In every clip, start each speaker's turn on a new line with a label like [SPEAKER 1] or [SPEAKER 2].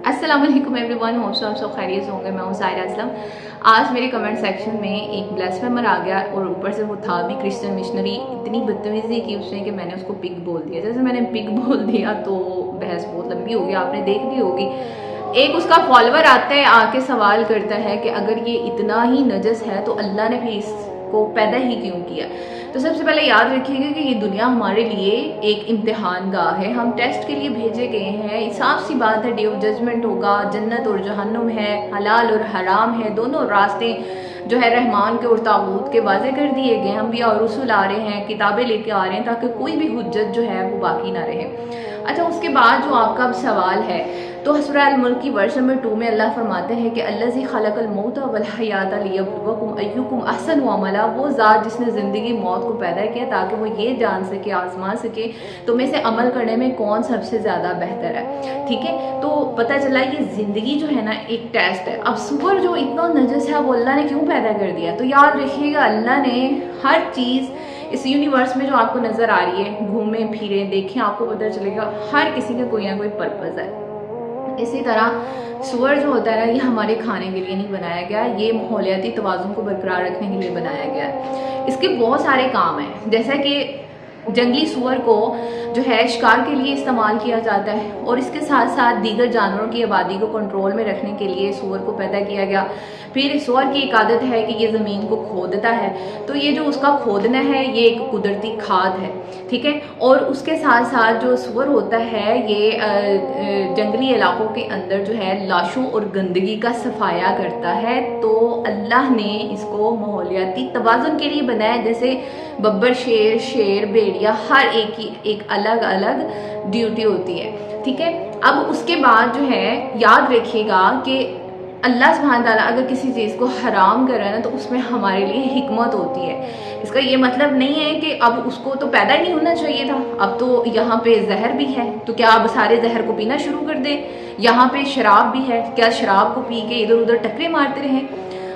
[SPEAKER 1] अस्सलाम वालेकुम everyone, hope so आप सब खैरियत से होंगे। मैं हूँ सायरा असलम। आज मेरे कमेंट सेक्शन में एक ब्लास्फेमर आ गया और ऊपर से वो था भी क्रिश्चियन मिशनरी। इतनी बदतमीजी की उसने कि मैंने उसको पिग बोल दिया। जैसे मैंने पिग बोल दिया तो बहस बहुत लंबी होगी, आपने देख ली होगी। एक उसका फॉलोवर आता है, आके सवाल करता है कि अगर ये इतना ही नजस है तो अल्लाह ने भी इसको पैदा ही क्यों किया। तो सबसे पहले याद रखिएगा कि ये दुनिया हमारे लिए एक इम्तिहान गाह है। हम टेस्ट के लिए भेजे गए हैं। साफ सी बात है, डे ऑफ जजमेंट होगा, जन्नत और जहन्नुम है, हलाल और हराम है। दोनों रास्ते जो है रहमान के और ताबूत के वाजे कर दिए गए। हम भी और रसूल आ रहे हैं, किताबें लेके आ रहे हैं ताकि कोई भी हुज्जत जो है वो बाकी ना रहे। अच्छा, उसके बाद जो आपका अब सवाल है, तो सूरह अल-मुल्क की वर्स नंबर 2 में अल्लाह फरमाते हैं कि अल्लज़ी खलक़ल मौत वल हयात लियब्लुवकुम अय्युकुम अहसनु अमला। वो ज़ात जिसने ज़िंदगी मौत को पैदा किया ताकि वो ये जान सके, आजमा सके तुम्हें से अमल करने में कौन सबसे ज़्यादा बेहतर है। ठीक है, तो पता चला ये ज़िंदगी जो है ना एक टेस्ट है। अब सूअर जो इतना नजस है वो अल्लाह ने क्यों पैदा कर दिया? तो याद रखिएगा, अल्लाह ने हर चीज़ इस यूनिवर्स में जो आपको नज़र आ रही है, घूमे फिरे देखें, आपको पता चलेगा हर किसी का कोई ना कोई पर्पज़ है। इसी तरह सूअर जो होता है ना, ये हमारे खाने के लिए नहीं बनाया गया, ये माहौलियाती तवाज़ुन को बरकरार रखने के लिए बनाया गया है। इसके बहुत सारे काम हैं, जैसा कि जंगली सूअर को जो है शिकार के लिए इस्तेमाल किया जाता है और इसके साथ साथ दीगर जानवरों की आबादी को कंट्रोल में रखने के लिए सूअर को पैदा किया गया। फिर सूअर की एक आदत है कि ये ज़मीन को खोदता है, तो ये जो उसका खोदना है ये एक कुदरती खाद है। ठीक है, और उसके साथ साथ जो सूअर होता है ये जंगली इलाकों के अंदर जो है लाशों और गंदगी का सफाया करता है। तो अल्लाह ने इसको माहौलियाती तवाज़ुन के लिए बनाया। जैसे बब्बर, शेर, भेड़िया, हर एक की एक अलग अलग ड्यूटी होती है। ठीक है, अब उसके बाद जो है याद रखिएगा कि अल्लाह सुब्हान ताला अगर किसी चीज़ को हराम कर रहा है ना, तो उसमें हमारे लिए हिकमत होती है। इसका ये मतलब नहीं है कि अब उसको तो पैदा ही नहीं होना चाहिए था, अब तो यहाँ पे जहर भी है तो क्या अब सारे जहर को पीना शुरू कर दे? यहाँ पे शराब भी है, क्या शराब को पी के इधर उधर टकरे मारते रहें?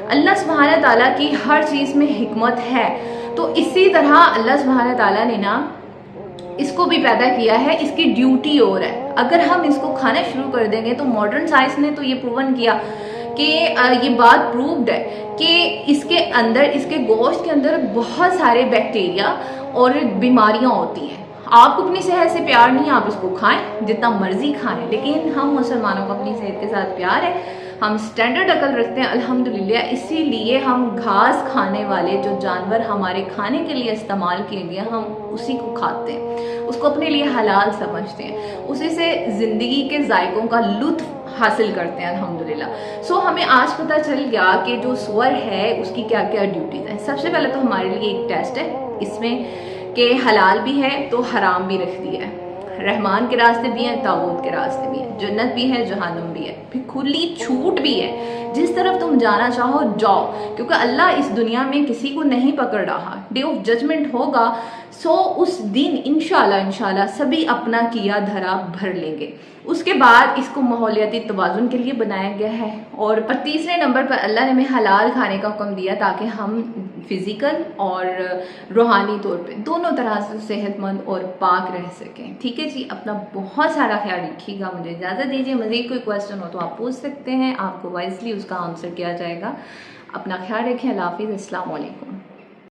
[SPEAKER 1] अल्लाह सुब्हान ताला की हर चीज़ में हिकमत है। तो इसी तरह अल्लाह सुब्हान ताला ने ना इसको भी पैदा किया है, इसकी ड्यूटी और है। अगर हम इसको खाना शुरू कर देंगे तो मॉडर्न साइंस ने तो ये प्रूवन किया कि ये बात प्रूव्ड है कि इसके अंदर, इसके गोश्त के अंदर बहुत सारे बैक्टीरिया और बीमारियां होती हैं। आपको अपनी सेहत से प्यार नहीं है, आप इसको खाएं, जितना मर्जी खाएं, लेकिन हम मुसलमानों को अपनी सेहत के साथ प्यार है। हम स्टैंडर्ड अकल रखते हैं अल्हम्दुलिल्लाह, इसीलिए हम घास खाने वाले जो जानवर हमारे खाने के लिए इस्तेमाल किए गए हम उसी को खाते हैं, उसको अपने लिए हलाल समझते हैं, उसी से ज़िंदगी के जायकों का लुत्फ हासिल करते हैं अल्हम्दुलिल्लाह। सो हमें आज पता चल गया कि जो सूअर है उसकी क्या क्या ड्यूटीज़ हैं। सबसे पहले तो हमारे लिए एक टेस्ट है इसमें कि हलाल भी है तो हराम भी रख दिया है। रहमान के रास्ते भी हैं, ताबूत के रास्ते भी हैं, जन्नत भी है, जहन्नुम भी है, फिर खुली छूट भी है। जिस तरफ तुम जाना चाहो जाओ, क्योंकि अल्लाह इस दुनिया में किसी को नहीं पकड़ रहा। डे ऑफ जजमेंट होगा, सो उस दिन इंशाल्लाह सभी अपना किया धरा भर लेंगे। उसके बाद इसको माहौलियाती तवाज़ुन के लिए बनाया गया है। और तीसरे नंबर पर अल्लाह ने हमें हलाल खाने का हुक्म दिया ताकि हम फिज़िकल और रूहानी तौर पे दोनों तरह से सेहतमंद और पाक रह सकें। ठीक है जी, अपना बहुत सारा ख्याल रखिएगा। मुझे इजाज़त दीजिए। मज़ीद कोई क्वेश्चन हो तो आप पूछ सकते हैं, आपको वाइजली उसका आंसर किया जाएगा। अपना ख्याल रखें। अल्लाह हाफ़िज़। अस्सलाम वालेकुम।